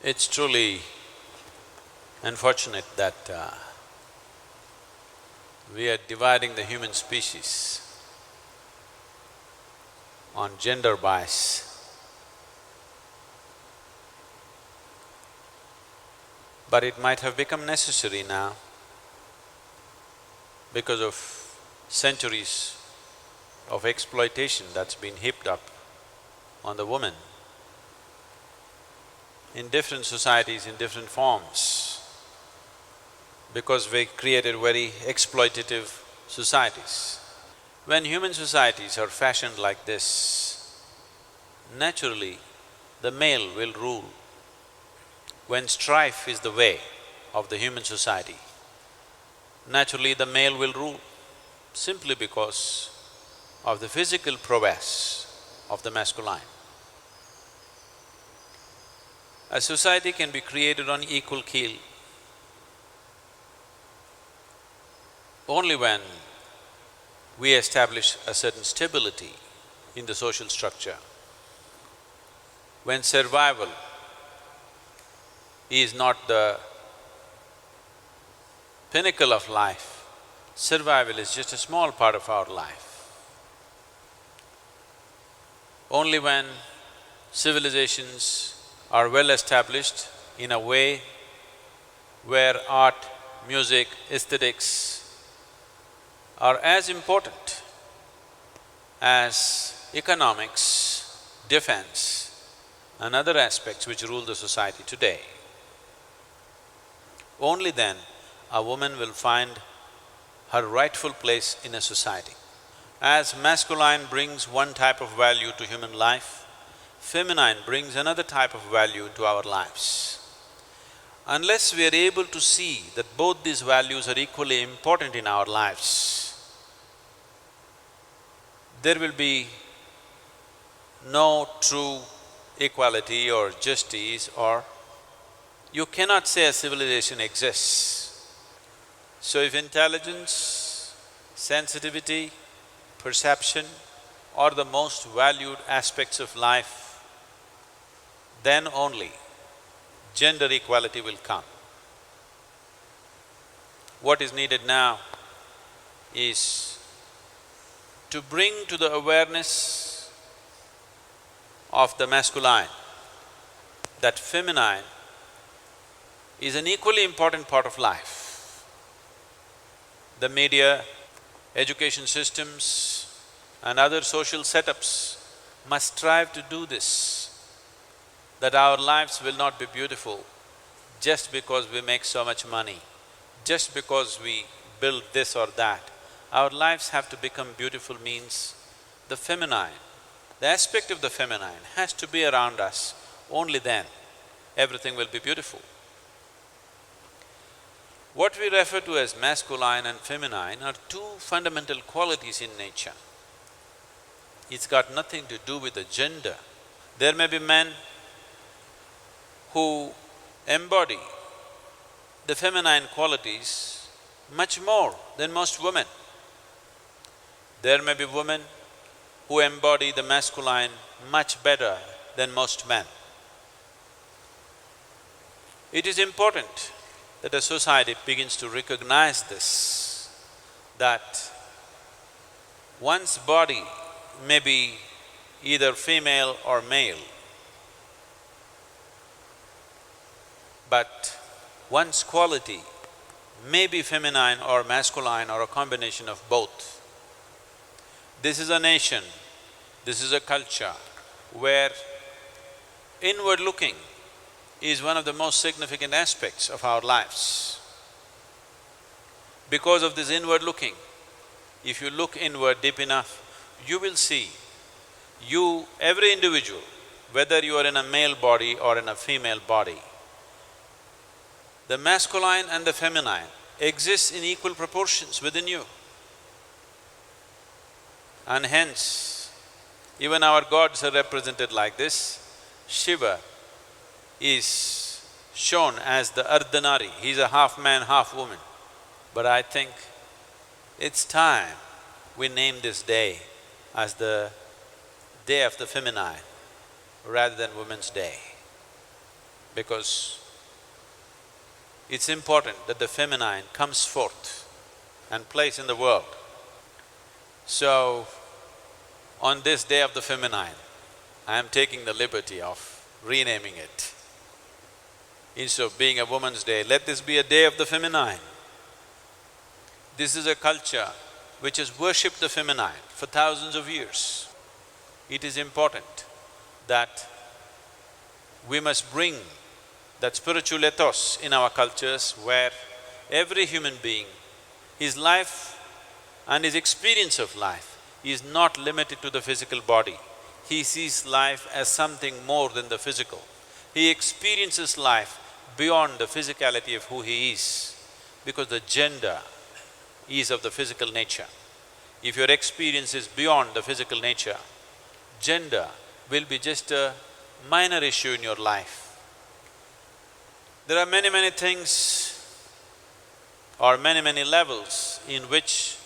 It's truly unfortunate that we are dividing the human species on gender bias. But it might have become necessary now because of centuries of exploitation that's been heaped up on the woman in different societies in different forms, because we created very exploitative societies. When human societies are fashioned like this, naturally the male will rule. When strife is the way of the human society, naturally the male will rule, simply because of the physical prowess of the masculine. A society can be created on equal keel only when we establish a certain stability in the social structure. When survival is not the pinnacle of life, survival is just a small part of our life. Only when civilizations are well established in a way where art, music, aesthetics are as important as economics, defense and other aspects which rule the society today, only then a woman will find her rightful place in a society. As masculine brings one type of value to human life, feminine brings another type of value to our lives. Unless we are able to see that both these values are equally important in our lives, there will be no true equality or justice, or you cannot say a civilization exists. So if intelligence, sensitivity, perception are the most valued aspects of life, then only gender equality will come. What is needed now is to bring to the awareness of the masculine that feminine is an equally important part of life. The media, education systems and other social setups must strive to do this, that our lives will not be beautiful just because we make so much money, just because we build this or that. Our lives have to become beautiful means the feminine, the aspect of the feminine has to be around us, only then everything will be beautiful. What we refer to as masculine and feminine are two fundamental qualities in nature. It's got nothing to do with the gender. There may be men who embody the feminine qualities much more than most women. There may be women who embody the masculine much better than most men. It is important that a society begins to recognize this, that one's body may be either female or male, but one's quality may be feminine or masculine or a combination of both. This is a nation, this is a culture where inward looking is one of the most significant aspects of our lives. Because of this inward looking, if you look inward deep enough, you will see every individual, whether you are in a male body or in a female body, the masculine and the feminine exists in equal proportions within you. And hence, even our gods are represented like this. Shiva is shown as the Ardhanari, he's a half man, half woman. But I think it's time we name this day as the Day of the Feminine rather than Women's Day. because it's important that the feminine comes forth and plays in the world. So, on this day of the feminine, I am taking the liberty of renaming it. Instead of being a woman's day, let this be a day of the feminine. This is a culture which has worshipped the feminine for thousands of years. It is important that we must bring that spiritual ethos in our cultures where every human being, his life and his experience of life is not limited to the physical body. He sees life as something more than the physical. He experiences life beyond the physicality of who he is, because the gender is of the physical nature. If your experience is beyond the physical nature, gender will be just a minor issue in your life. There are many things or many levels in which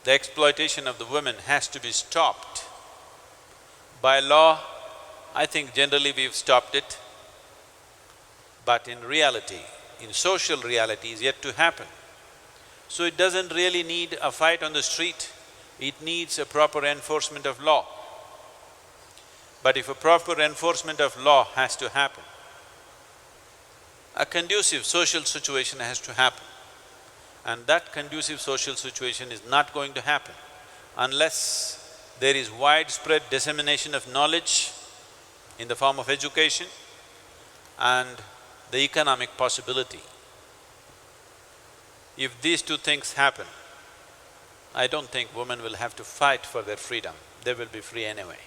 the exploitation of the women has to be stopped. By law, I think generally we've stopped it, but in reality, in social reality is yet to happen. So it doesn't really need a fight on the street, it needs a proper enforcement of law. But if a proper enforcement of law has to happen, a conducive social situation has to happen. And that conducive social situation is not going to happen unless there is widespread dissemination of knowledge in the form of education and the economic possibility. If these two things happen, I don't think women will have to fight for their freedom, they will be free anyway.